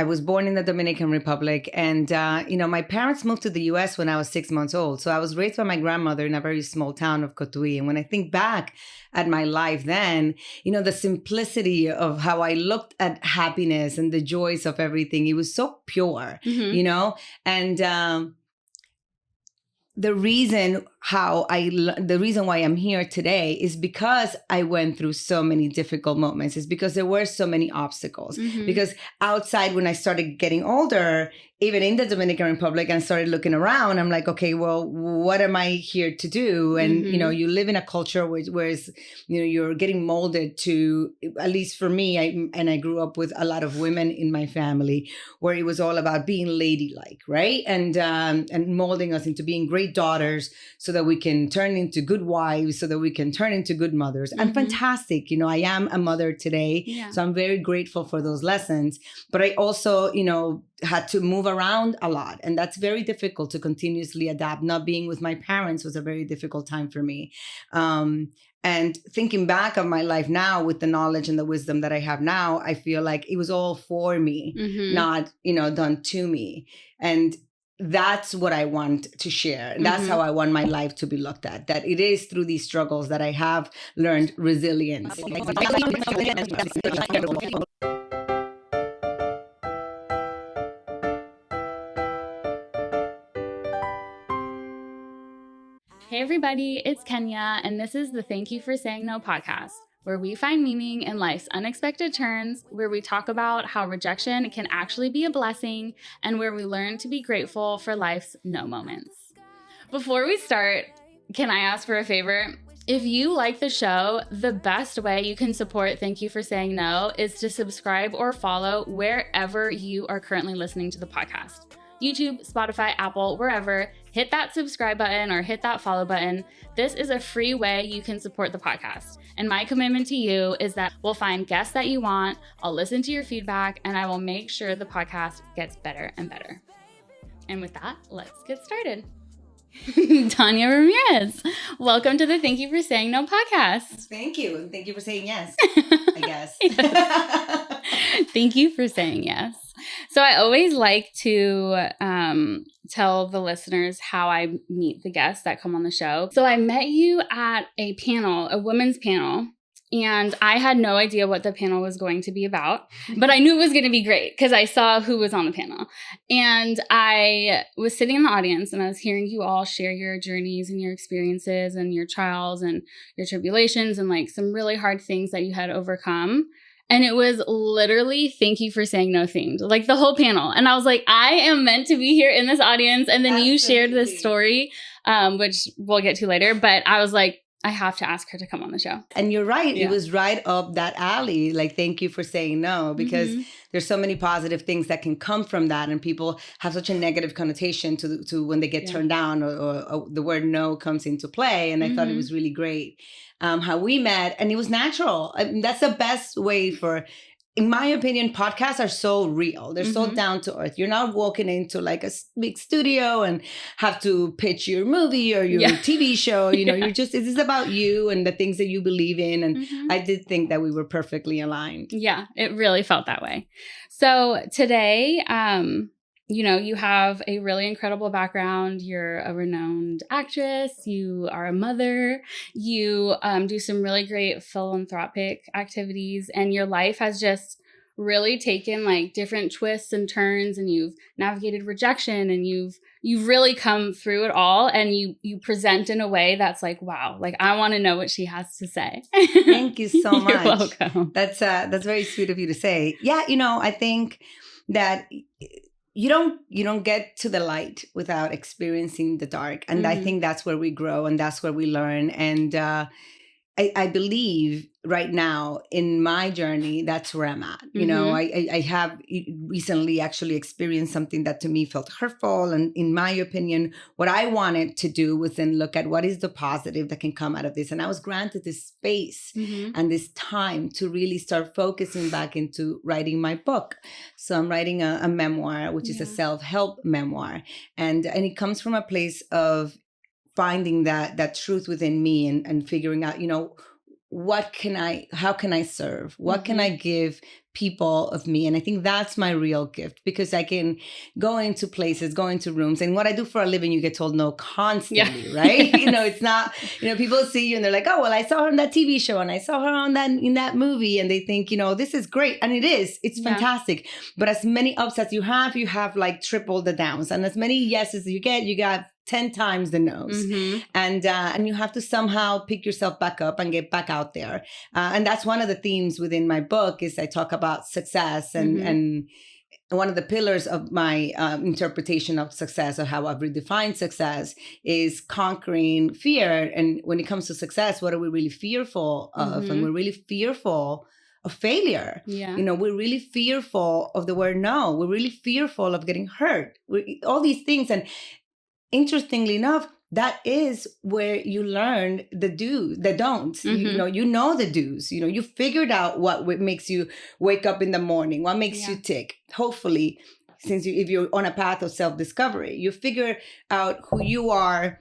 I was born in the Dominican Republic, and my parents moved to the U.S. when I was 6 months old. So I was raised by my grandmother in a very small town of Cotuí. And when I think back at my life then, the simplicity of how I looked at happiness and the joys of everything, it was so pure, and the reason why I'm here today is because I went through so many difficult moments. It's because there were so many obstacles. Because outside, when I started getting older, even in the Dominican Republic, and started looking around, I'm like, okay, well, what am I here to do? And, you live in a culture where you're getting molded to, at least for me, I grew up with a lot of women in my family, where it was all about being ladylike, right? And molding us into being great daughters so that we can turn into good wives, so that we can turn into good mothers. And fantastic, I am a mother today. Yeah. So I'm very grateful for those lessons. But I also, had to move around a lot. And that's very difficult to continuously adapt. Not being with my parents was a very difficult time for me. And thinking back of my life now with the knowledge and the wisdom that I have now, I feel like it was all for me, not, done to me. And that's what I want to share. That's how I want my life to be looked at, that it is through these struggles that I have learned resilience. Hey everybody, it's Kenya, and this is the Thank You for Saying No podcast, where we find meaning in life's unexpected turns, where we talk about how rejection can actually be a blessing, and where we learn to be grateful for life's no moments. Before we start, can I ask for a favor? If you like the show, the best way you can support Thank You for Saying No is to subscribe or follow wherever you are currently listening to the podcast. YouTube, Spotify, Apple, wherever, hit that subscribe button or hit that follow button. This is a free way you can support the podcast. And my commitment to you is that we'll find guests that you want, I'll listen to your feedback, and I will make sure the podcast gets better and better. And with that, let's get started. Dania Ramirez, welcome to the Thank You for Saying No podcast. Thank you. And thank you for saying yes, I guess. Thank you for saying yes. So I always like to tell the listeners how I meet the guests that come on the show. So I met you at a panel, a women's panel, and I had no idea what the panel was going to be about, but I knew it was going to be great because I saw who was on the panel. And I was sitting in the audience and I was hearing you all share your journeys and your experiences and your trials and your tribulations and like some really hard things that you had overcome. And it was literally Thank You for Saying No themed, like the whole panel. And I was like, I am meant to be here in this audience. And then you shared this story, which we'll get to later. But I was like, I have to ask her to come on the show. And you're right. Yeah. It was right up that alley. Like, thank you for saying no, because there's so many positive things that can come from that. And people have such a negative connotation to when they get turned down or the word no comes into play. And I thought it was really great how we met. And it was natural. I mean, that's the best way for... In my opinion, podcasts are so real. They're so down to earth. You're not walking into like a big studio and have to pitch your movie or your TV show. You're just, this is about you and the things that you believe in. And I did think that we were perfectly aligned. Yeah, it really felt that way. So today, you have a really incredible background. You're a renowned actress. You are a mother. You do some really great philanthropic activities. And your life has just really taken like different twists and turns. And you've navigated rejection. And you've really come through it all. And you present in a way that's like, wow, like I want to know what she has to say. Thank you so much. You're welcome. That's very sweet of you to say. Yeah, I think that... You don't get to the light without experiencing the dark. And I think that's where we grow and that's where we learn. And I believe right now in my journey, that's where I'm at. I have recently actually experienced something that to me felt hurtful. And in my opinion, what I wanted to do was then look at what is the positive that can come out of this. And I was granted this space and this time to really start focusing back into writing my book. So I'm writing a memoir, which is a self-help memoir. And it comes from a place of finding that truth within me and figuring out, how can I serve? What can I give people of me. And I think that's my real gift, because I can go into places, go into rooms. And what I do for a living, you get told no constantly, right? It's not, people see you and they're like, oh, well, I saw her on that TV show and I saw her on in that movie. And they think, this is great. And it is. It's fantastic. But as many ups as you have like triple the downs. And as many yeses you got 10 times the no's. And you have to somehow pick yourself back up and get back out there. And that's one of the themes within my book is I talk about success and one of the pillars of my interpretation of success, or how I've redefined success, is conquering fear. And when it comes to success, what are we really fearful of? And we're really fearful of failure. We're really fearful of the word no. We're really fearful of getting hurt. All these things. And interestingly enough, that is where you learn the do's, the don'ts. You know the do's. You figured out what makes you wake up in the morning, what makes you tick. Hopefully, if you're on a path of self-discovery, you figure out who you are,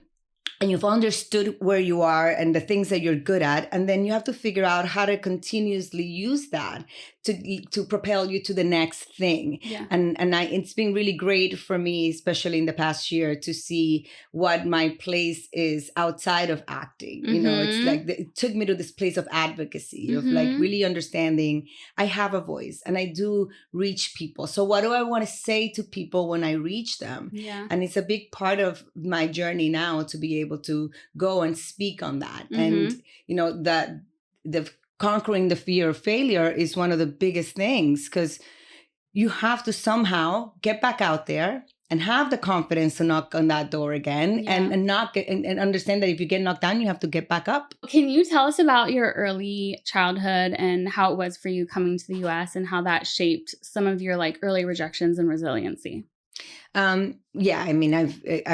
and you've understood where you are and the things that you're good at. And then you have to figure out how to continuously use that to propel you to the next thing. And it's been really great for me, especially in the past year, to see what my place is outside of acting. It's like it took me to this place of advocacy, of like really understanding I have a voice and I do reach people. So what do I want to say to people when I reach them? And it's a big part of my journey now to be able to go and speak on that. And that the conquering the fear of failure is one of the biggest things, because you have to somehow get back out there and have the confidence to knock on that door again and knock and understand that if you get knocked down, you have to get back up. Can you tell us about your early childhood and how it was for you coming to the US and how that shaped some of your like early rejections and resiliency? I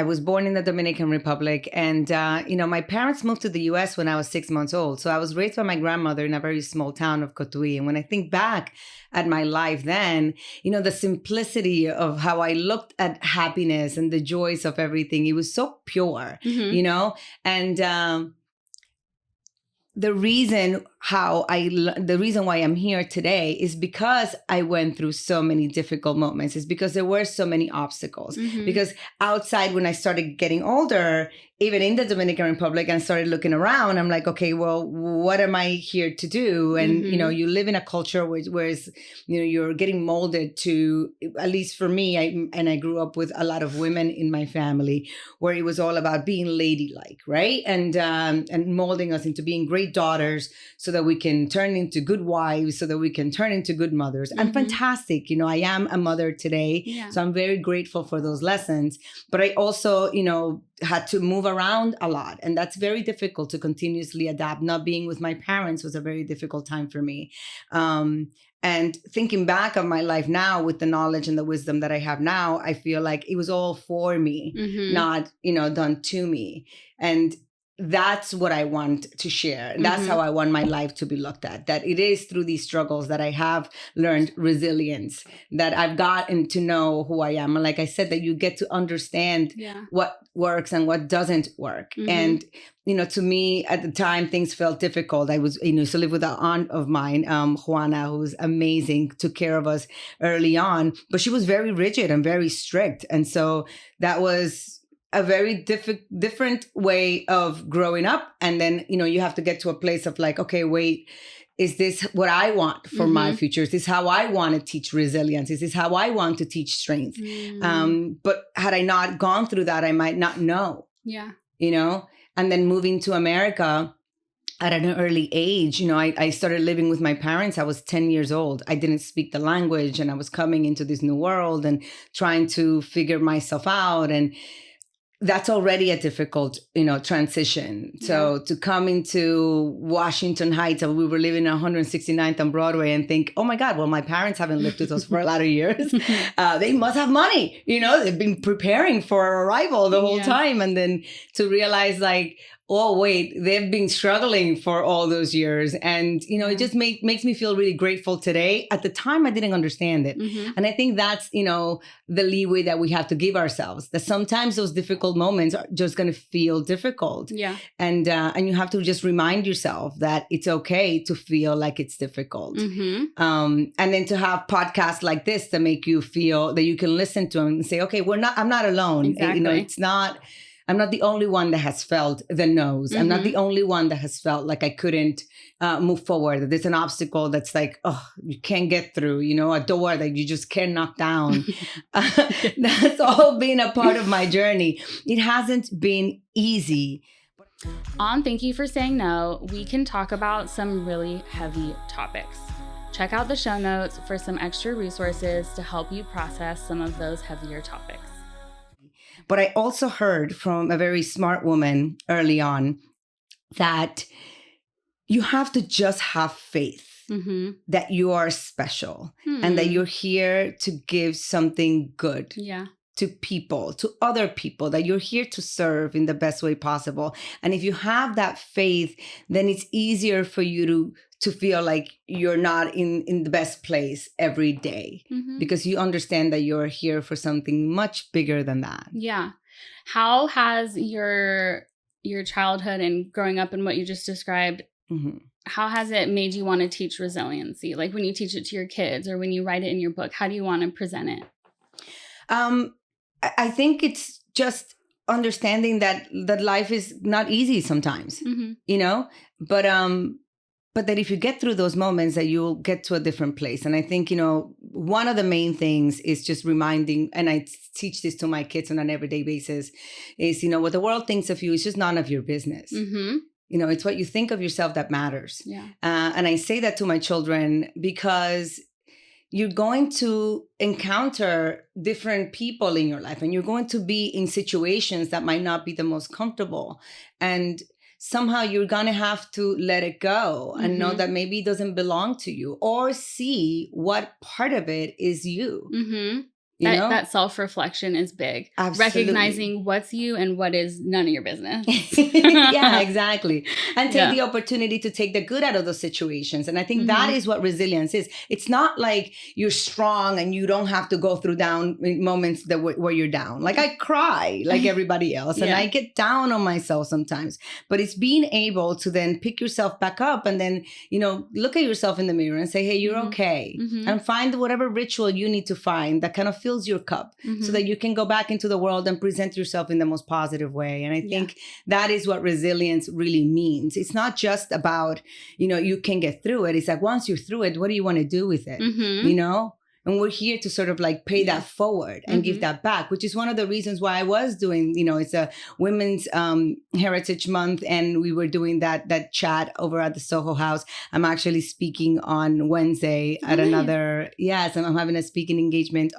was born in the Dominican Republic, and my parents moved to the US when I was 6 months old. So I was raised by my grandmother in a very small town of Cotuí. And when I think back at my life then, the simplicity of how I looked at happiness and the joys of everything, it was so pure, and the reason why I'm here today is because I went through so many difficult moments. Is because there were so many obstacles. Because outside, when I started getting older, even in the Dominican Republic, and started looking around, I'm like, okay, well, what am I here to do? And, you live in a culture where you're getting molded to, at least for me, I grew up with a lot of women in my family, where it was all about being ladylike, right? And molding us into being great daughters so that we can turn into good wives, so that we can turn into good mothers. And fantastic, I am a mother today. So I'm very grateful for those lessons. But I also, had to move around a lot. And that's very difficult to continuously adapt. Not being with my parents was a very difficult time for me. And thinking back of my life now with the knowledge and the wisdom that I have now, I feel like it was all for me, not, done to me. And that's what I want to share. That's how I want my life to be looked at. That it is through these struggles that I have learned resilience, that I've gotten to know who I am. And like I said, that you get to understand what works and what doesn't work. And, to me at the time, things felt difficult. I was, used to live with an aunt of mine, Juana, who was amazing, took care of us early on, but she was very rigid and very strict. And so that was a very different way of growing up. And then, you have to get to a place of like, okay, wait, is this what I want for my future? Is this how I want to teach resilience? Is this how I want to teach strength? But had I not gone through that, I might not know. And then moving to America at an early age, I started living with my parents. I was 10 years old. I didn't speak the language, and I was coming into this new world and trying to figure myself out. And that's already a difficult, transition. So to come into Washington Heights, we were living on 169th on Broadway, and think, oh my God, well, my parents haven't lived with us for a lot of years. They must have money. They've been preparing for our arrival the whole time. And then to realize like, oh, wait, they've been struggling for all those years. And, it just makes me feel really grateful today. At the time, I didn't understand it. Mm-hmm. And I think that's, the leeway that we have to give ourselves, that sometimes those difficult moments are just going to feel difficult. Yeah. And you have to just remind yourself that it's okay to feel like it's difficult. Mm-hmm. And then to have podcasts like this that make you feel that you can listen to and say, okay, I'm not alone. Exactly. I'm not the only one that has felt the no's. Mm-hmm. I'm not the only one that has felt like I couldn't move forward. There's an obstacle that's like, oh, you can't get through, a door that you just can't knock down. That's all been a part of my journey. It hasn't been easy. On Thank You for Saying No, we can talk about some really heavy topics. Check out the show notes for some extra resources to help you process some of those heavier topics. But I also heard from a very smart woman early on that you have to just have faith Mm-hmm. that you are special and that you're here to give something good to people, to other people, that you're here to serve in the best way possible. And if you have that faith, then it's easier for you to feel like you're not in the best place every day, because you understand that you're here for something much bigger than that. Yeah. How has your childhood and growing up and what you just described, how has it made you want to teach resiliency? Like when you teach it to your kids or when you write it in your book, how do you want to present it? I think it's just understanding that life is not easy sometimes, but that if you get through those moments, that you'll get to a different place. And I think, one of the main things is just reminding, and I teach this to my kids on an everyday basis, is, what the world thinks of you is just none of your business. It's what you think of yourself that matters. Yeah. And I say that to my children because you're going to encounter different people in your life, and you're going to be in situations that might not be the most comfortable. And somehow you're going to have to let it go and know that maybe it doesn't belong to you, or see what part of it is you. That self-reflection is big. Absolutely. Recognizing what's you and what is none of your business. Yeah, exactly. And take the opportunity to take the good out of those situations. And I think that is what resilience is. It's not like you're strong and you don't have to go through down moments where you're down. Like I cry like everybody else, and I get down on myself sometimes. But it's being able to then pick yourself back up and then, look at yourself in the mirror and say, hey, you're okay. And find whatever ritual you need to find that kind of fills your cup so that you can go back into the world and present yourself in the most positive way. And I think that is what resilience really means. It's not just about, you can get through it. It's like, once you're through it, what do you want to do with it? And we're here to sort of like pay that forward and give that back, which is one of the reasons why I was doing, it's a Women's Heritage Month, and we were doing that chat over at the Soho House. I'm actually speaking on Wednesday at another, I'm having a speaking engagement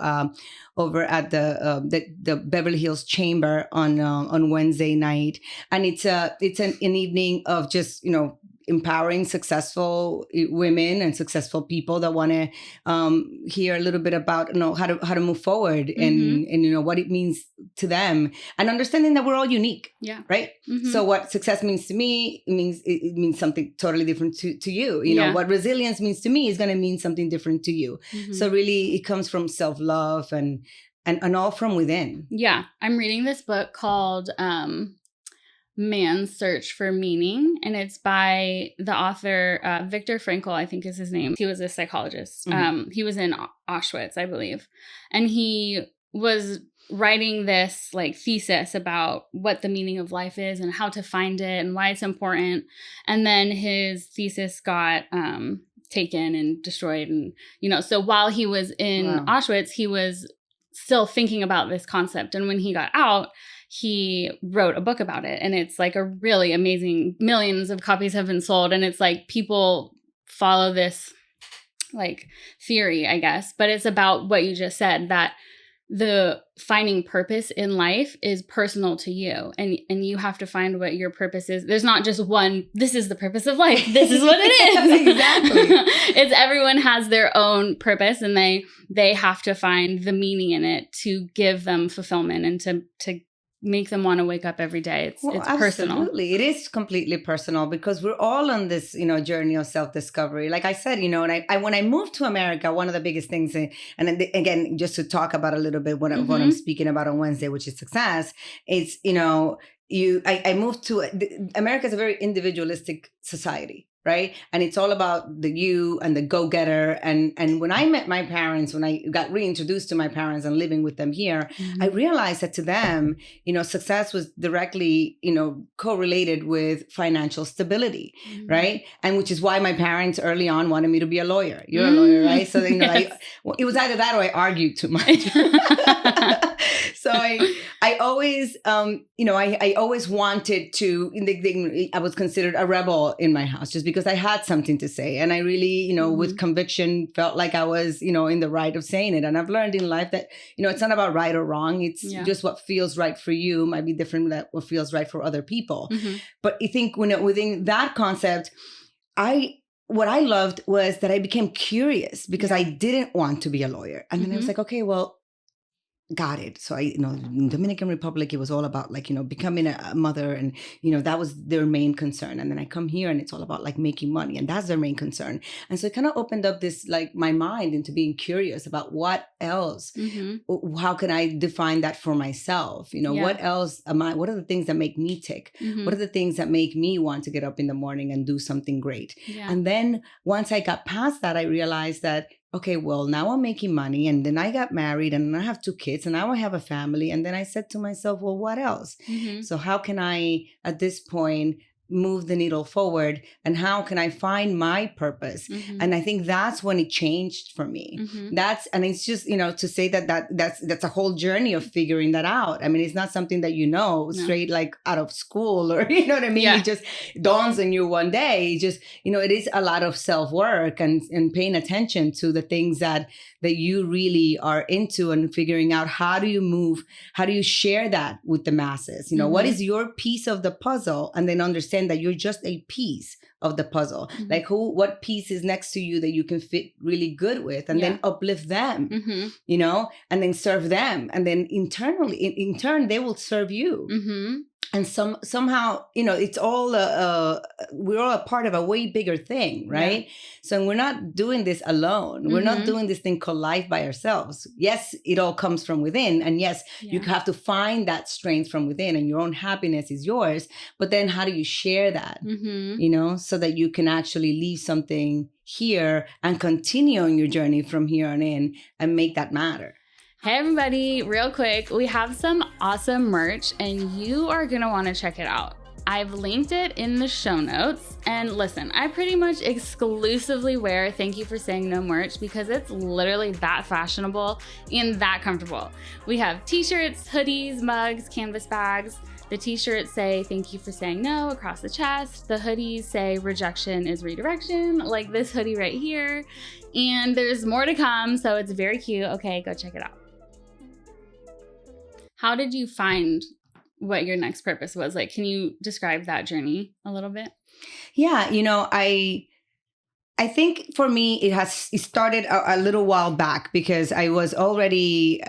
over at the Beverly Hills Chamber on Wednesday night. And it's an evening of just, empowering successful women and successful people that want to hear a little bit about how to move forward and what it means to them, and understanding that we're all unique. Yeah. Right. So what success means to me, it means something totally different to you. What resilience means to me is going to mean something different to you. So really, it comes from self-love and all from within. Yeah. I'm reading this book called Man's Search for Meaning, and it's by the author Viktor Frankl, I think is his name. He was a psychologist. He was in Auschwitz, I believe, and he was writing this like thesis about what the meaning of life is and how to find it and why it's important. And then his thesis got taken and destroyed, and so while he was in Auschwitz, he was still thinking about this concept. And when he got out, he wrote a book about it, and it's like a really amazing, millions of copies have been sold. And it's like people follow this like theory, I guess, but it's about what you just said, that the finding purpose in life is personal to you, and you have to find what your purpose is. There's not just one, this is the purpose of life, this is what it is. Exactly. It's everyone has their own purpose, and they have to find the meaning in it to give them fulfillment and to make them want to wake up every day. It's personal. Absolutely. It is completely personal because we're all on this, journey of self-discovery. Like I said, and I when I moved to America, one of the biggest things, and again, just to talk about a little bit what I'm speaking about on Wednesday, which is success, is, I moved to America is a very individualistic society. Right. And it's all about the you and the go-getter. And when I met my parents, when I got reintroduced to my parents and living with them here, I realized that to them, success was directly, correlated with financial stability. Right. And which is why my parents early on wanted me to be a lawyer. You're a lawyer, right? So, yes. It was either that or I argued too much. So I always, I always wanted to, I was considered a rebel in my house just because I had something to say. And I really, with conviction felt like I was, in the right of saying it. And I've learned in life that, it's not about right or wrong. It's just what feels right for you might be different than what feels right for other people. But I think within that concept, what I loved was that I became curious because I didn't want to be a lawyer. And then I was like, okay, well, got it. So in Dominican Republic, it was all about becoming a mother and, that was their main concern. And then I come here and it's all about making money and that's their main concern. And so it kind of opened up this, my mind into being curious about what else, how can I define that for myself? What else what are the things that make me tick? What are the things that make me want to get up in the morning and do something great? And then once I got past that, I realized that, okay, well, now I'm making money and then I got married and I have 2 kids and now I have a family. And then I said to myself, well, what else? So how can I, at this point, move the needle forward and how can I find my purpose? And I think that's when it changed for me. And it's just, to say that's a whole journey of figuring that out. I mean, it's not something that, straight out of school or, you know what I mean? It just dawns on you one day. It just, it is a lot of self-work and paying attention to the things that you really are into and figuring out how do you share that with the masses? What is your piece of the puzzle? And then understand that you're just a piece of the puzzle. What piece is next to you that you can fit really good with and then uplift them, and then serve them. And then in turn, they will serve you. And somehow, it's all, we're all a part of a way bigger thing, right? So we're not doing this alone. We're not doing this thing called life by ourselves. Yes, it all comes from within. And yes, you have to find that strength from within and your own happiness is yours. But then how do you share that, so that you can actually leave something here and continue on your journey from here on in and make that matter? Hey everybody, real quick, we have some awesome merch and you are going to want to check it out. I've linked it in the show notes. And listen, I pretty much exclusively wear Thank You for Saying No merch because it's literally that fashionable and that comfortable. We have t-shirts, hoodies, mugs, canvas bags. The t-shirts say Thank You for Saying No across the chest. The hoodies say Rejection is Redirection, like this hoodie right here. And there's more to come, so it's very cute. Okay, go check it out. How did you find what your next purpose was? Can you describe that journey a little bit? Yeah, I think for me, it started a little while back because I was already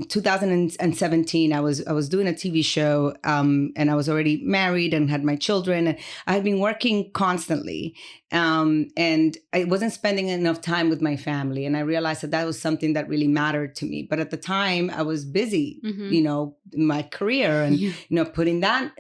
2017. I was doing a TV show and I was already married and had my children. And I had been working constantly and I wasn't spending enough time with my family. And I realized that was something that really mattered to me. But at the time, I was busy, in my career and putting that,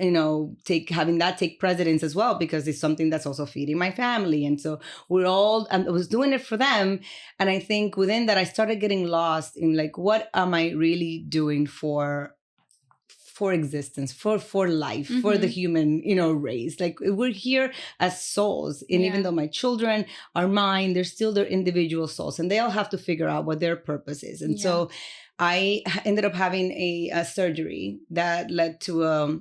having that take precedence as well because it's something that's also feeding my family. And so I was doing it for them. And I think within that, I started getting lost in what am I really doing for existence, for life, for the human, race. We're here as souls. And even though my children are mine, they're still their individual souls and they all have to figure out what their purpose is. And so I ended up having a surgery that led to a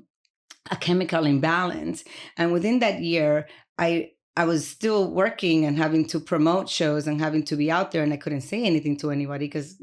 chemical imbalance. And within that year, I was still working and having to promote shows and having to be out there and I couldn't say anything to anybody because,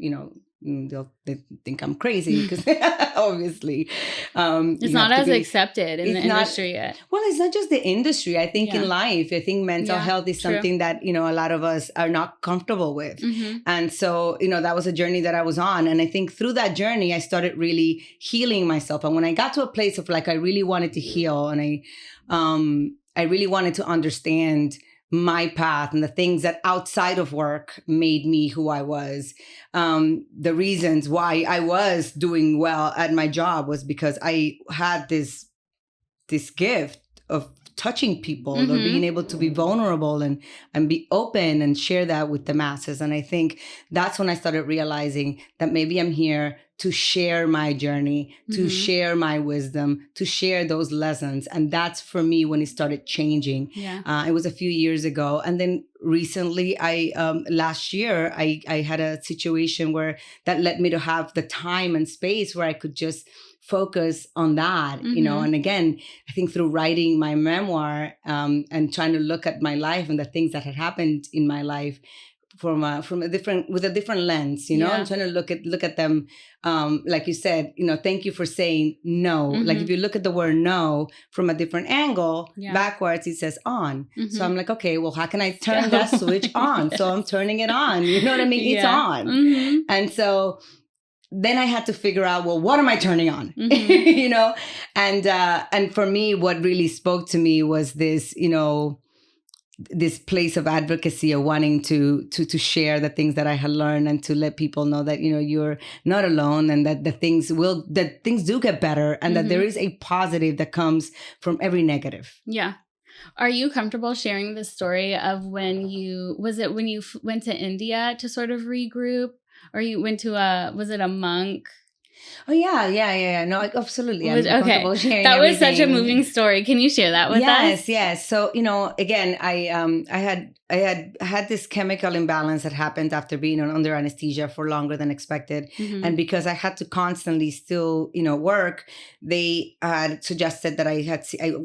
they think I'm crazy because obviously it's not as accepted in the industry yet. Well, it's not just the industry. I think in life, I think mental health is something that, a lot of us are not comfortable with. And so, that was a journey that I was on. And I think through that journey, I started really healing myself. And when I got to a place of like, I really wanted to heal, and I really wanted to understand my path and the things that outside of work made me who I was. The reasons why I was doing well at my job was because I had this gift of touching people, or being able to be vulnerable and be open and share that with the masses. And I think that's when I started realizing that maybe I'm here to share my journey, to share my wisdom, to share those lessons. And that's for me when it started changing. It was a few years ago. And then recently, last year, I had a situation where that led me to have the time and space where I could just focus on that, and again, I think through writing my memoir and trying to look at my life and the things that had happened in my life with a different lens, and trying to look at them, like you said, thank you for saying no. Like if you look at the word no from a different angle, backwards, it says on. So I'm like, okay, well, how can I turn that switch on? So I'm turning it on. You know what I mean? It's on. And so then I had to figure out, well, what am I turning on? And for me, what really spoke to me was this, this place of advocacy, of wanting to share the things that I had learned and to let people know that, you're not alone, and that things do get better, and that there is a positive that comes from every negative. Yeah. Are you comfortable sharing the story of when you went to India to sort of regroup? Or you went to was it a monk? Oh, yeah. No, absolutely. I'm comfortable sharing that was everything. Such a moving story. Can you share that with us? Yes. So, again, I had this chemical imbalance that happened after being under anesthesia for longer than expected. And because I had to constantly still, work, they had suggested that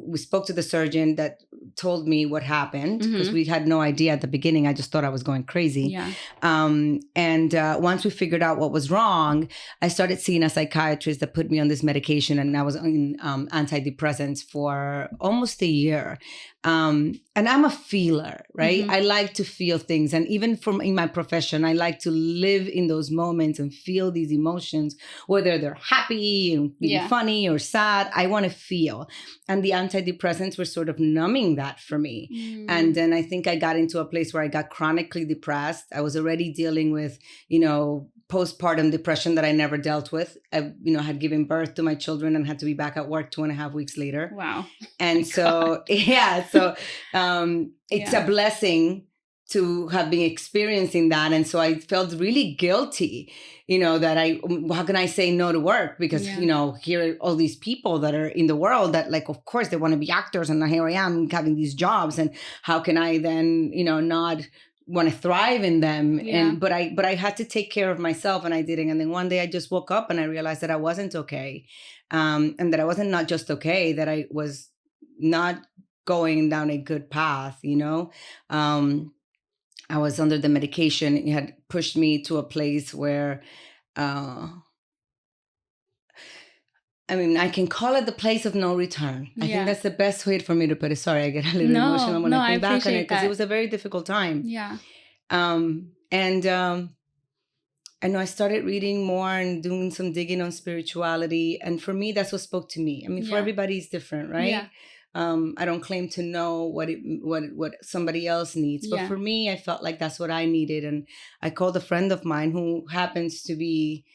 we spoke to the surgeon that told me what happened, because we had no idea at the beginning. I just thought I was going crazy. Yeah. And once we figured out what was wrong, I started seeing a psychiatrist that put me on this medication, and I was on antidepressants for almost a year. And I'm a feeler, right? I like to feel things. And even in my profession, I like to live in those moments and feel these emotions, whether they're happy and being funny or sad. I want to feel. And the antidepressants were sort of numbing that for me. And then I think I got into a place where I got chronically depressed. I was already dealing with, postpartum depression that I never dealt with. I, had given birth to my children and had to be back at work 2.5 weeks later. Wow. And so, it's a blessing to have been experiencing that. And so I felt really guilty, that how can I say no to work? Because, here are all these people that are in the world that, like, of course they want to be actors, and here I am having these jobs. And how can I then, not want to thrive in them? But I had to take care of myself, and I didn't. And then one day I just woke up and I realized that I wasn't okay. And that I wasn't not just okay, that I was not going down a good path. I was under the medication. It had pushed me to a place where, I can call it the place of no return. I think that's the best way for me to put it. Sorry, I get a little emotional when I think back on it, because it was a very difficult time. Yeah. I know I started reading more and doing some digging on spirituality. And for me, that's what spoke to me. For everybody, it's different, right? Yeah. I don't claim to know what somebody else needs. But for me, I felt like that's what I needed. And I called a friend of mine who happens to be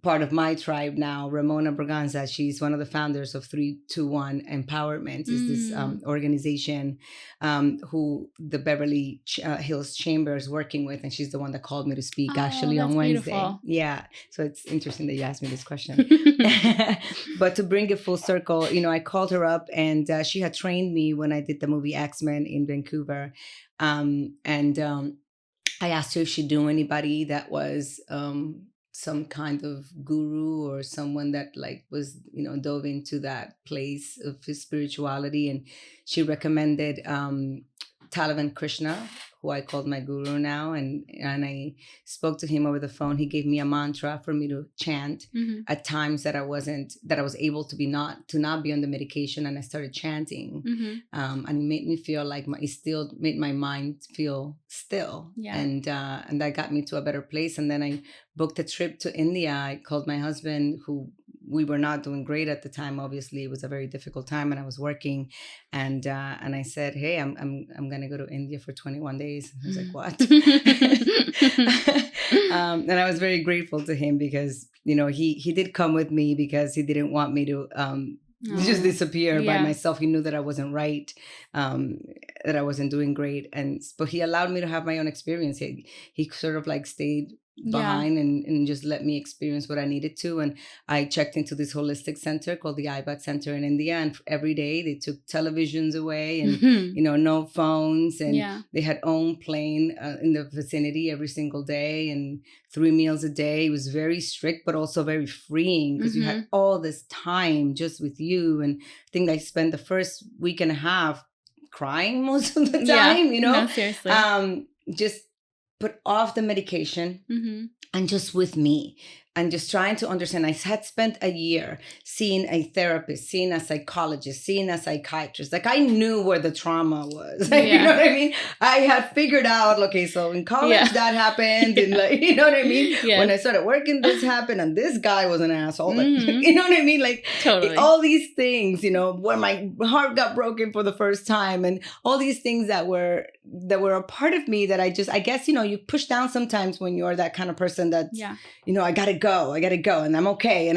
part of my tribe now, Ramona Braganza. She's one of the founders of 321 Empowerment, is this organization who the Beverly Hills Chamber is working with. And she's the one that called me to speak actually on Wednesday. Beautiful. Yeah. So it's interesting that you asked me this question. But to bring it full circle, I called her up, and she had trained me when I did the movie X-Men in Vancouver. I asked her if she knew anybody that was some kind of guru or someone that was, dove into that place of his spirituality. And she recommended Taliban Krishna, who I called my guru now, and I spoke to him over the phone. He gave me a mantra for me to chant at times that I was able to not be on the medication, and I started chanting, and it made me feel like it still made my mind feel still, and that got me to a better place. And then I booked a trip to India. I called my husband, who we were not doing great at the time. Obviously, it was a very difficult time, and I was working. And I said, "Hey, I'm gonna go to India for 21 days." He was like, "What?" And I was very grateful to him because he did come with me because he didn't want me to just disappear by myself. He knew that I wasn't right, that I wasn't doing great, but he allowed me to have my own experience. He sort of like stayed behind and just let me experience what I needed to. And I checked into this holistic center called the Iyla Center in India, and every day they took televisions away and no phones, and they had own plane in the vicinity every single day, and 3 meals a day. It was very strict but also very freeing because you had all this time just with you. And I think I spent the first week and a half crying most of the time, No, seriously. Just put off the medication and just with me and just trying to understand. I had spent a year seeing a therapist, seeing a psychologist, seeing a psychiatrist. Like I knew where the trauma was. You know what I mean? I had figured out, okay, so in college that happened. And like, you know what I mean? When I started working, this happened and this guy was an asshole. Like, you know what I mean? Like totally. All these things, where my heart got broken for the first time and all these things that were a part of me that I guess, you push down sometimes when you're that kind of person that, I gotta go and I'm okay.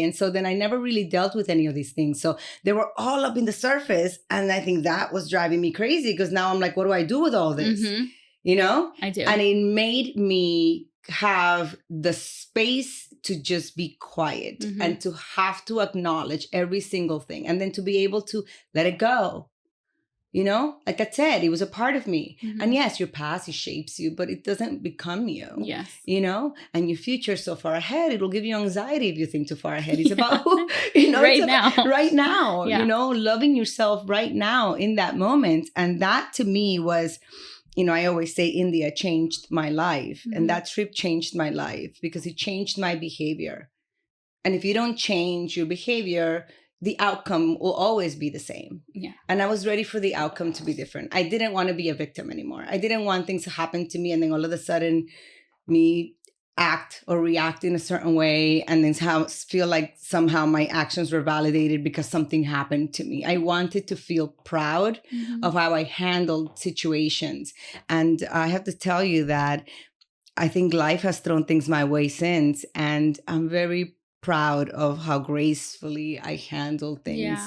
And so then I never really dealt with any of these things. So they were all up in the surface. And I think that was driving me crazy because now I'm like, what do I do with all this? I do. And it made me have the space to just be quiet and to have to acknowledge every single thing and then to be able to let it go. Like I said, it was a part of me. And yes, your past, it shapes you, but it doesn't become you. Yes. And your future so far ahead, it'll give you anxiety if you think too far ahead. It's about, right now, loving yourself right now in that moment. And that to me was, I always say India changed my life. And that trip changed my life because it changed my behavior. And if you don't change your behavior, the outcome will always be the same. Yeah. And I was ready for the outcome to be different. I didn't want to be a victim anymore. I didn't want things to happen to me and then all of a sudden me act or react in a certain way and then feel like somehow my actions were validated because something happened to me. I wanted to feel proud of how I handled situations. And I have to tell you that I think life has thrown things my way since, and I'm very proud of how gracefully I handle things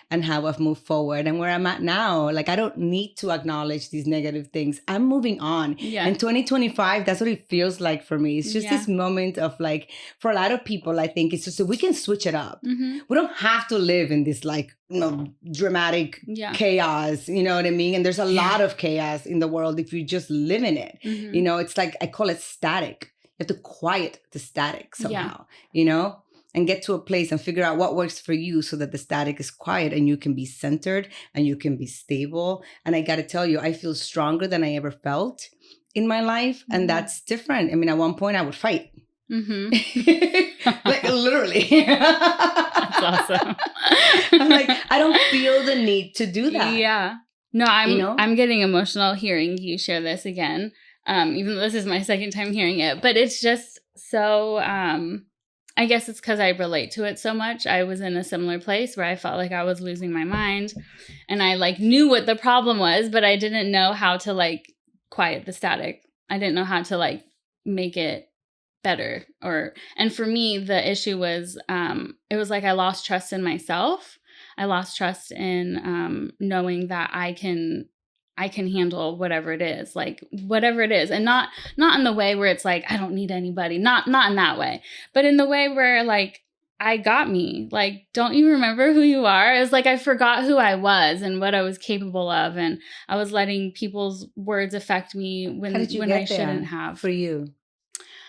and how I've moved forward and where I'm at now. Like I don't need to acknowledge these negative things. I'm moving on. And 2025, that's what it feels like for me. It's just this moment of like, for a lot of people, I think it's just so we can switch it up. We don't have to live in this like, dramatic chaos, you know what I mean? And there's a lot of chaos in the world if you just live in it. It's like, I call it static. You have to quiet the static somehow, and get to a place and figure out what works for you so that the static is quiet and you can be centered and you can be stable. And I got to tell you, I feel stronger than I ever felt in my life. And that's different. I mean, at one point I would fight. Like literally. That's awesome. I'm like, I don't feel the need to do that. Yeah. No, I'm getting emotional hearing you share this again. Even though this is my second time hearing it, but it's just so, I guess it's because I relate to it so much. I was in a similar place where I felt like I was losing my mind and I like knew what the problem was, but I didn't know how to like quiet the static. I didn't know how to like make it better and for me, the issue was, it was like I lost trust in myself. I lost trust in, knowing that I can handle whatever it is, and not in the way where it's like, I don't need anybody, not in that way, but in the way where like, I got me, like, don't you remember who you are? It was like, I forgot who I was and what I was capable of. And I was letting people's words affect me when I shouldn't have. For you,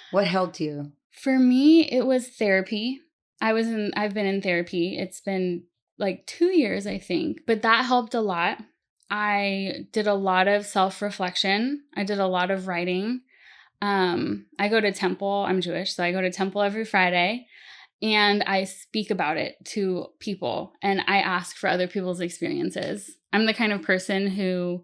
what helped you? For me, it was therapy. I've been in therapy. It's been like 2 years, I think, but that helped a lot. I did a lot of self-reflection. I did a lot of writing. I go to temple. I'm Jewish, so I go to temple every Friday, and I speak about it to people, and I ask for other people's experiences. I'm the kind of person who,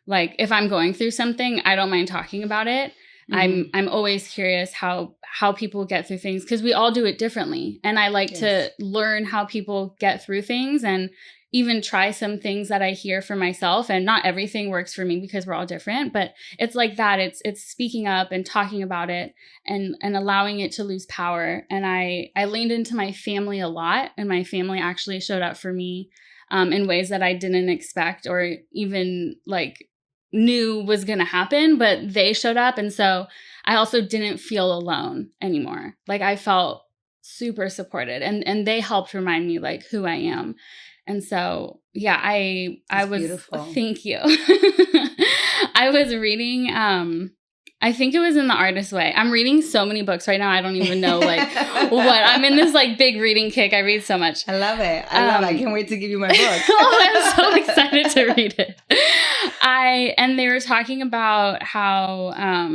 like, if I'm going through something, I don't mind talking about it. Mm-hmm. I'm always curious how people get through things, because we all do it differently. And I like to learn how people get through things and even try some things that I hear for myself. And not everything works for me because we're all different, but it's like that. It's speaking up and talking about it and allowing it to lose power. And I leaned into my family a lot, and my family actually showed up for me in ways that I didn't expect or even like knew was going to happen, but they showed up. And so I also didn't feel alone anymore. Like, I felt super supported, and they helped remind me like who I am. And so, yeah, I was, beautiful. Thank you. I was reading, I think it was In the Artist's Way. I'm reading so many books right now. I don't even know like what. I'm in this like big reading kick. I read so much. I love it. I can't wait to give you my book. Oh, I'm so excited to read it. And they were talking about how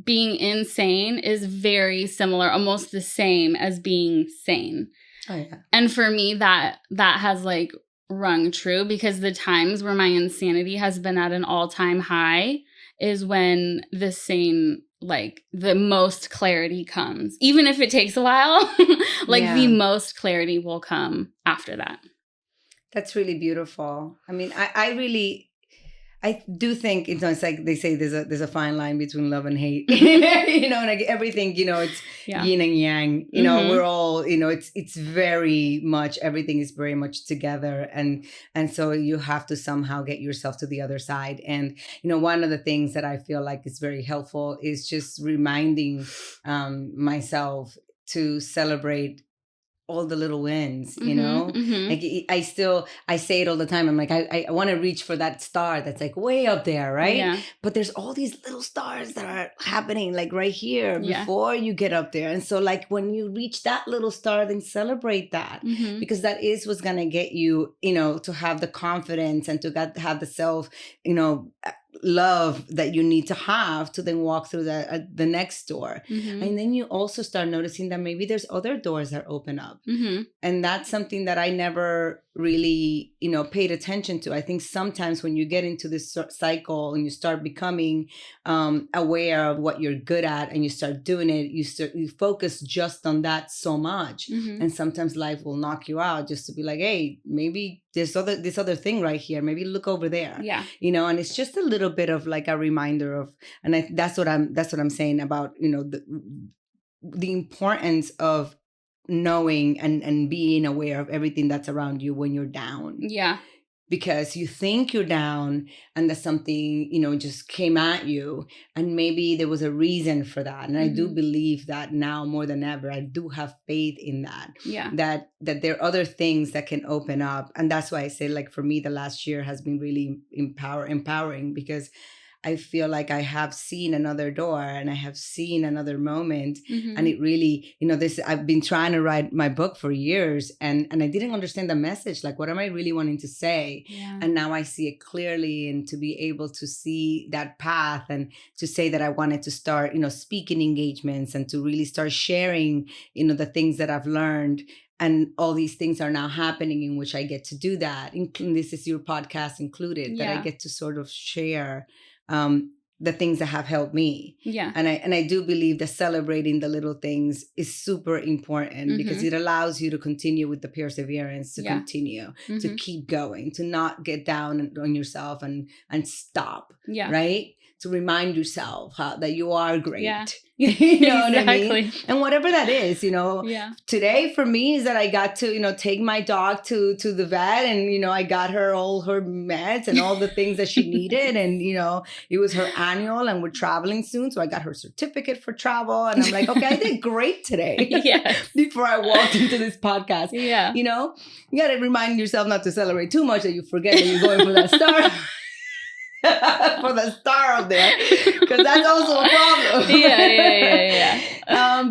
being insane is very similar, almost the same as being sane. Oh, yeah. And for me, that has like rung true, because the times where my insanity has been at an all-time high is when the sane, like the most clarity comes. Even if it takes a while, like the most clarity will come after that. That's really beautiful. I mean, I do think, it's like they say there's a fine line between love and hate, and like everything, it's yin and yang, we're all, it's very much, everything is very much together. And so you have to somehow get yourself to the other side. And, one of the things that I feel like is very helpful is just reminding myself to celebrate all the little wins, like I say it all the time. I'm like, I want to reach for that star that's like way up there. Right. Yeah. But there's all these little stars that are happening like right here before you get up there. And so like when you reach that little star, then celebrate that, because that is what's going to get you, to have the confidence and to have the self, love that you need to have to then walk through the next door. And then you also start noticing that maybe there's other doors that open up. And that's something that I never really, paid attention to. I think sometimes when you get into this cycle and you start becoming aware of what you're good at and you start doing it, you focus just on that so much. And sometimes life will knock you out just to be like, hey, maybe there's this other thing right here. Maybe look over there. Yeah. And it's just a little bit of like a reminder of, and that's what I'm saying about, the importance of knowing and being aware of everything that's around you when you're down. Yeah. Because you think you're down and that something, just came at you, and maybe there was a reason for that. And I do believe that now more than ever, I do have faith in that. Yeah. That there are other things that can open up. And that's why I say, like, for me, the last year has been really empowering, because I feel like I have seen another door and I have seen another moment. And it really, I've been trying to write my book for years, and I didn't understand the message. Like, what am I really wanting to say? Yeah. And now I see it clearly, and to be able to see that path and to say that I wanted to start, speaking engagements and to really start sharing, the things that I've learned. And all these things are now happening in which I get to do that. This is your podcast included, that I get to sort of share the things that have helped me. Yeah. And I do believe that celebrating the little things is super important, because it allows you to continue with the perseverance, to continue, to keep going, to not get down on yourself and stop. Yeah. Right. To remind yourself that you are great. Yeah. You know what I mean? And whatever that is, today for me is that I got to, take my dog to the vet, and, I got her all her meds and all the things that she needed. And, it was her annual, and we're traveling soon. So I got her certificate for travel, and I'm like, okay, I did great today. Yes. Before I walked into this podcast. Yeah. You got to remind yourself not to celebrate too much, that you forget that you're going for that star. for the star up there, because that's also a problem. Yeah.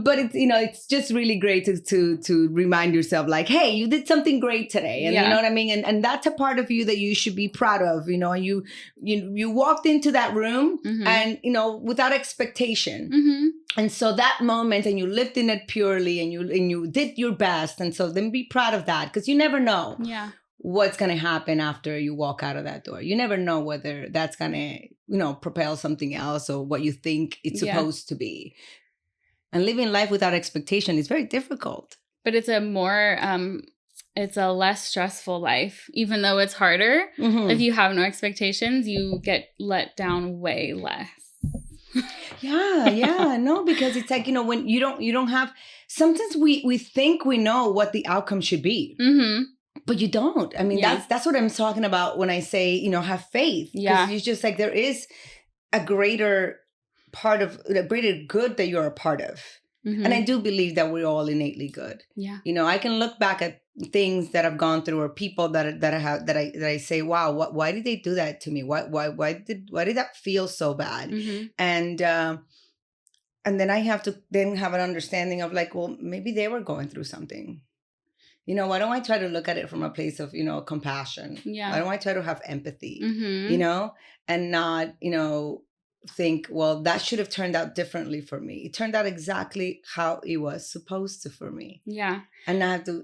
But it's, it's just really great to remind yourself, like, hey, you did something great today, and you know what I mean, and that's a part of you that you should be proud of. You walked into that room, and without expectation. And so that moment, and you lived in it purely, and you did your best, and so then be proud of that, because you never know what's going to happen after you walk out of that door. You never know whether that's going to, propel something else or what you think it's supposed to be. And living life without expectation is very difficult. But it's it's a less stressful life, even though it's harder. If you have no expectations, you get let down way less. No, because it's like, when you don't have, sometimes we think we know what the outcome should be. But you don't. I mean, that's what I'm talking about when I say, have faith. Because it's just like there is a greater good that you're a part of. And I do believe that we're all innately good. Yeah. I can look back at things that I've gone through, or people that I say, wow, why did they do that to me? Why did that feel so bad? And then I have to then have an understanding of, like, well, maybe they were going through something. Why don't I try to look at it from a place of, compassion? Why don't I try to have empathy, and not, think, well, that should have turned out differently for me. It turned out exactly how it was supposed to for me. Yeah. And I have to,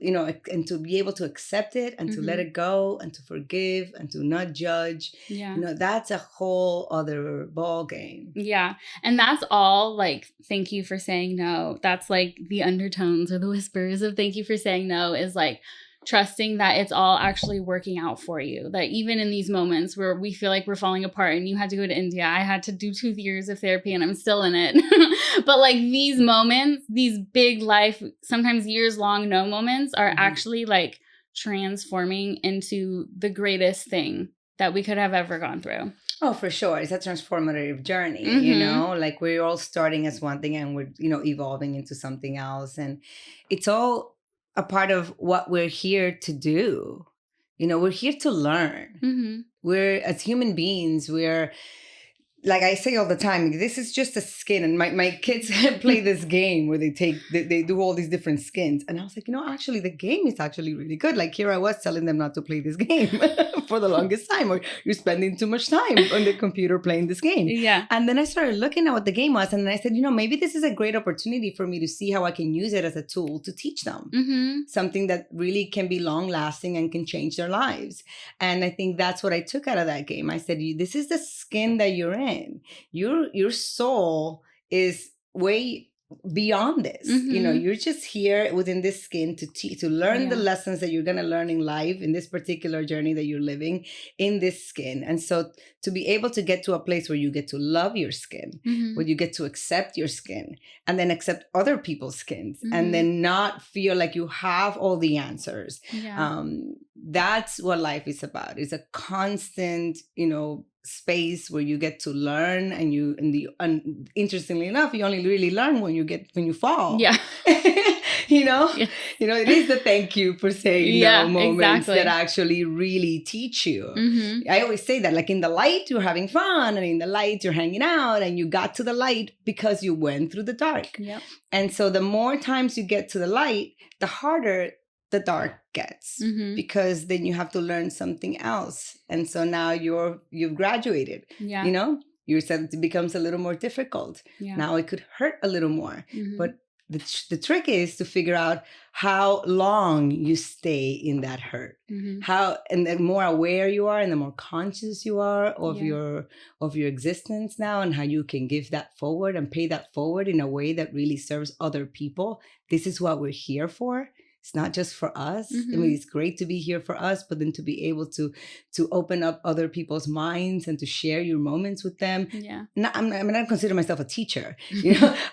and to be able to accept it, and to let it go, and to forgive, and to not judge. Yeah. That's a whole other ball game. Yeah. And that's all, like, thank you for saying no. That's like the undertones or the whispers of thank you for saying no, is like trusting that it's all actually working out for you. That even in these moments where we feel like we're falling apart, and you had to go to India, I had to do 2 years of therapy and I'm still in it. But like these moments, these big life, sometimes years long no moments, are actually like transforming into the greatest thing that we could have ever gone through. Oh, for sure. It's a transformative journey, like we're all starting as one thing, and we're, evolving into something else. And it's all a part of what we're here to do. We're here to learn. We're, as human beings, we're, like I say all the time, this is just a skin. And my kids play this game where they do all these different skins. And I was like, actually the game is actually really good. Like, here I was telling them not to play this game for the longest time, or you're spending too much time on the computer playing this game. Yeah. And then I started looking at what the game was, and then I said, maybe this is a great opportunity for me to see how I can use it as a tool to teach them something that really can be long lasting and can change their lives. And I think that's what I took out of that game. I said, this is the skin that you're in. Your soul is way beyond this. You're just here within this skin to learn the lessons that you're going to learn in life, in this particular journey that you're living in this skin. And so to be able to get to a place where you get to love your skin, where you get to accept your skin, and then accept other people's skins, and then not feel like you have all the answers. That's what life is about. It's a constant, space where you get to learn, and interestingly enough, you only really learn when you fall. It is the thank you for saying no moments that actually really teach you. I always say that, like, in the light you're having fun, and in the light you're hanging out, and you got to the light because you went through the dark. And so the more times you get to the light, the harder the dark gets, because then you have to learn something else. And so now you've graduated. You said it becomes a little more difficult. Now it could hurt a little more. But the trick is to figure out how long you stay in that hurt. And the more aware you are, and the more conscious you are of your existence now, and how you can give that forward and pay that forward in a way that really serves other people. This is what we're here for. It's not just for us. I mean, it's great to be here for us, but then to be able to open up other people's minds and to share your moments with them. I don't consider myself a teacher.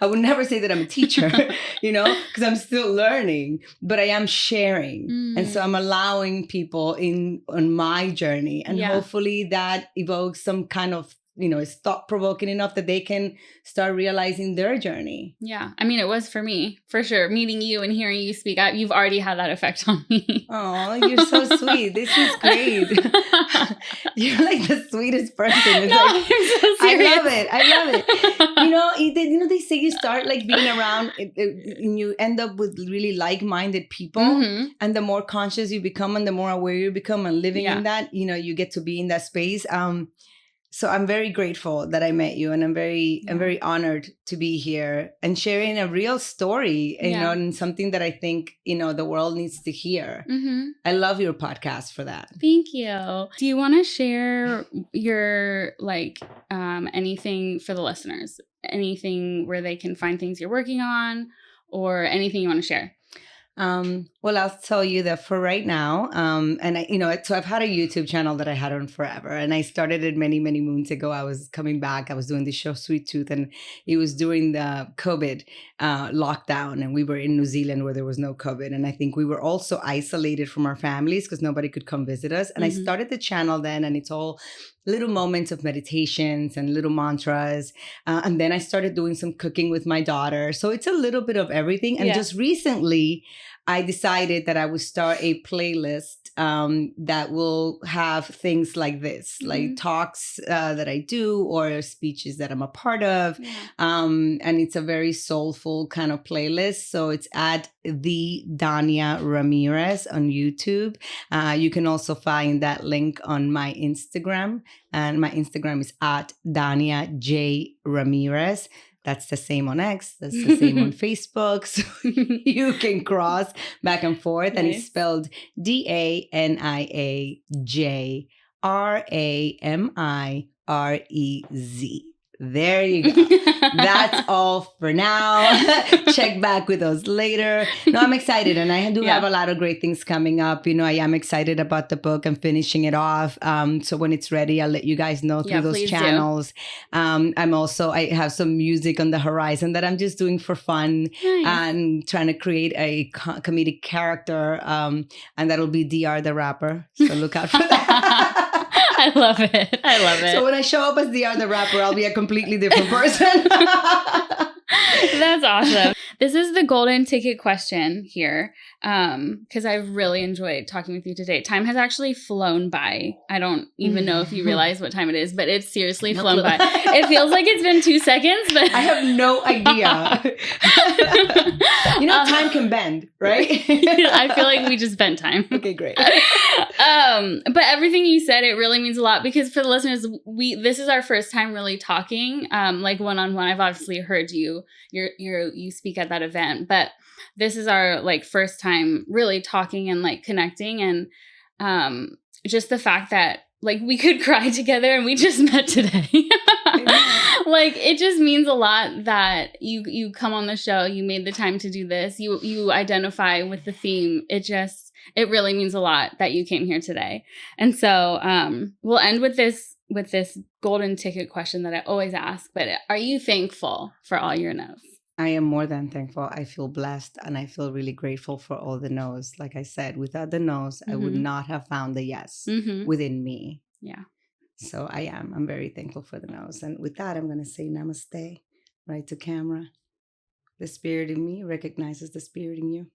I would never say that I'm a teacher, because I'm still learning, but I am sharing. And so I'm allowing people in on my journey, and hopefully that evokes some kind of is thought-provoking enough that they can start realizing their journey. Yeah. I mean, it was for me, for sure. Meeting you and hearing you speak out, you've already had that effect on me. Oh, you're so sweet. This is great. You're like the sweetest person. It's No, like, I'm so serious. I love it. They say you start like being around and you end up with really like-minded people. Mm-hmm. And the more conscious you become and the more aware you become and living Yeah. in that, you get to be in that space. So I'm very grateful that I met you, and I'm very honored to be here and sharing a real story, and something that I think, the world needs to hear. Mm-hmm. I love your podcast for that. Thank you. Do you want to share your, anything for the listeners? Anything where they can find things you're working on, or anything you want to share? Well, I'll tell you that for right now, so I've had a YouTube channel that I had on forever, and I started it many, many moons ago. I was coming back. I was doing the show Sweet Tooth, and it was during the COVID lockdown, and we were in New Zealand where there was no COVID. And I think we were also isolated from our families because nobody could come visit us. And I started the channel then, and it's all little moments of meditations and little mantras. And then I started doing some cooking with my daughter. So it's a little bit of everything. And just recently, I decided that I would start a playlist that will have things like this, like talks that I do or speeches that I'm a part of. Yeah. And it's a very soulful kind of playlist. So it's at the Dania Ramirez on YouTube. You can also find that link on my Instagram. And my Instagram is at Dania J. Ramirez. That's the same on X. That's the same on Facebook. So you can cross back and forth. Nice. And it's spelled DaniaJramirez. There you go. That's all for now. Check back with us later. No, I'm excited. And I do have a lot of great things coming up. I am excited about the book. I'm finishing it off. So when it's ready, I'll let you guys know through those channels. I have some music on the horizon that I'm just doing for fun. Nice. And trying to create a comedic character. And that'll be DR the rapper. So look out for that. I love it. So when I show up as DR the rapper, I'll be a completely different person. That's awesome. This is the golden ticket question here, because I've really enjoyed talking with you today. Time has actually flown by. I don't even know if you realize what time it is, but it's seriously flown by. It feels like it's been 2 seconds, but I have no idea. Time can bend, right? I feel like we just bent time. Okay, great. But everything you said, it really means a lot, because for the listeners, this is our first time really talking, like one-on-one. I've obviously heard you speak at that event, but this is our first time really talking and connecting, and just the fact that we could cry together and we just met today. It just means a lot that you come on the show, you made the time to do this, you identify with the theme. It really means a lot that you came here today. And so we'll end with this golden ticket question that I always ask, but are you thankful for all your no's? I am more than thankful. I feel blessed, and I feel really grateful for all the no's. Like I said, without the no's, I would not have found the yes within me. Yeah. So I'm very thankful for the no's. And with that, I'm going to say namaste right to camera. The spirit in me recognizes the spirit in you.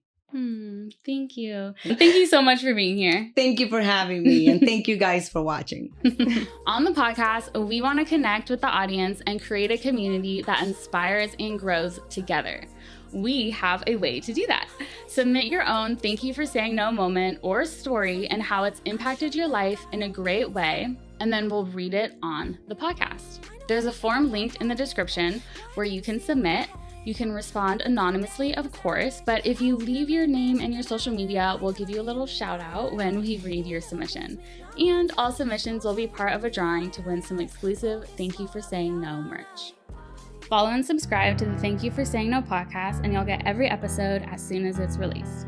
Thank you. Thank you so much for being here. Thank you for having me. And thank you guys for watching. On the podcast, we want to connect with the audience and create a community that inspires and grows together. We have a way to do that. Submit your own thank you for saying no moment or story and how it's impacted your life in a great way, and then we'll read it on the podcast. There's a form linked in the description where you can submit. You can respond anonymously, of course, but if you leave your name and your social media, we'll give you a little shout out when we read your submission. And all submissions will be part of a drawing to win some exclusive Thank You for Saying No merch. Follow and subscribe to the Thank You for Saying No podcast, and you'll get every episode as soon as it's released.